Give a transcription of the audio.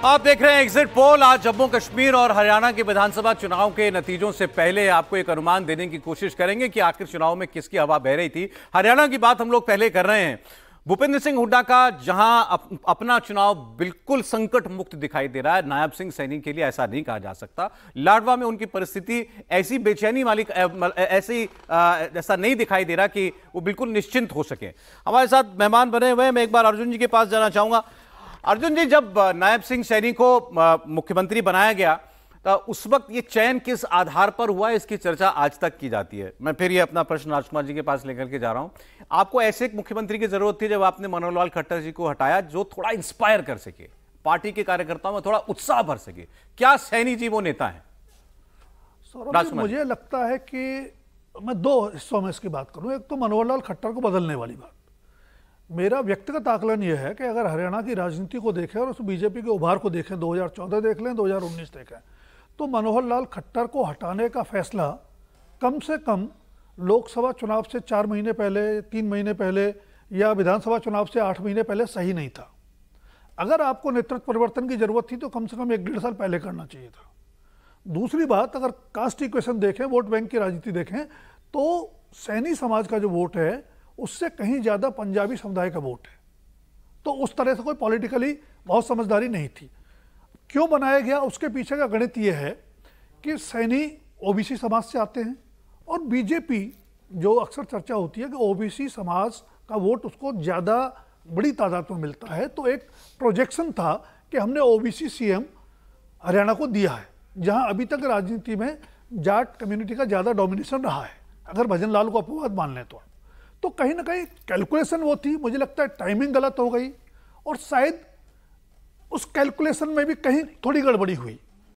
आप देख रहे हैं एग्जिट पोल। आज जम्मू कश्मीर और हरियाणा के विधानसभा चुनाव के नतीजों से पहले आपको एक अनुमान देने की कोशिश करेंगे कि आखिर चुनाव में किसकी हवा बह रही थी। हरियाणा की बात हम लोग पहले कर रहे हैं। भूपेंद्र सिंह हुड्डा का जहां अपना चुनाव बिल्कुल संकट मुक्त दिखाई दे रहा है, नायब सिंह सैनी के लिए ऐसा नहीं कहा जा सकता। लाडवा में उनकी परिस्थिति ऐसी बेचैनी वाली ऐसा नहीं दिखाई दे रहा कि वो बिल्कुल निश्चिंत हो सके। हमारे साथ मेहमान बने हुए हैं। मैं एक बार अर्जुन जी के पास जाना चाहूंगा। अर्जुन जी, जब नायब सिंह सैनी को मुख्यमंत्री बनाया गया तो उस वक्त ये चयन किस आधार पर हुआ, इसकी चर्चा आज तक की जाती है। मैं फिर ये अपना प्रश्न राजकुमार जी के पास लेकर के जा रहा हूं। आपको ऐसे एक मुख्यमंत्री की जरूरत थी जब आपने मनोहर लाल खट्टर जी को हटाया, जो थोड़ा इंस्पायर कर सके, पार्टी के कार्यकर्ताओं में थोड़ा उत्साह भर सके। क्या सैनी जी वो नेता है? मुझे लगता है कि मैं दो हिस्सों में इसकी बात करूं। एक तो मनोहर लाल खट्टर को बदलने वाली बात। मेरा व्यक्तिगत आकलन यह है कि अगर हरियाणा की राजनीति को देखें और उस बीजेपी के उभार को देखें, 2014 देख लें, 2019 देखें, तो मनोहर लाल खट्टर को हटाने का फैसला कम से कम लोकसभा चुनाव से 4 महीने पहले, 3 महीने पहले या विधानसभा चुनाव से 8 महीने पहले सही नहीं था। अगर आपको नेतृत्व परिवर्तन की जरूरत थी तो कम से कम 1-1.5 साल पहले करना चाहिए था। दूसरी बात, अगर कास्ट इक्वेशन देखें, वोट बैंक की राजनीति देखें, तो सैनी समाज का जो वोट है उससे कहीं ज़्यादा पंजाबी समुदाय का वोट है। तो उस तरह से कोई पॉलिटिकली बहुत समझदारी नहीं थी। क्यों बनाया गया, उसके पीछे का गणित ये है कि सैनी ओबीसी समाज से आते हैं और बीजेपी, जो अक्सर चर्चा होती है कि ओबीसी समाज का वोट उसको ज़्यादा बड़ी तादाद में मिलता है, तो एक प्रोजेक्शन था कि हमने ओबीसी सीएम हरियाणा को दिया है, जहां अभी तक राजनीति में जाट कम्युनिटी का ज़्यादा डोमिनेशन रहा है, अगर भजन लाल को अपवाद मान लें तो कहीं ना कहीं कैलकुलेशन वो थी। मुझे लगता है टाइमिंग गलत हो गई और शायद उस कैलकुलेशन में भी कहीं थोड़ी गड़बड़ी हुई।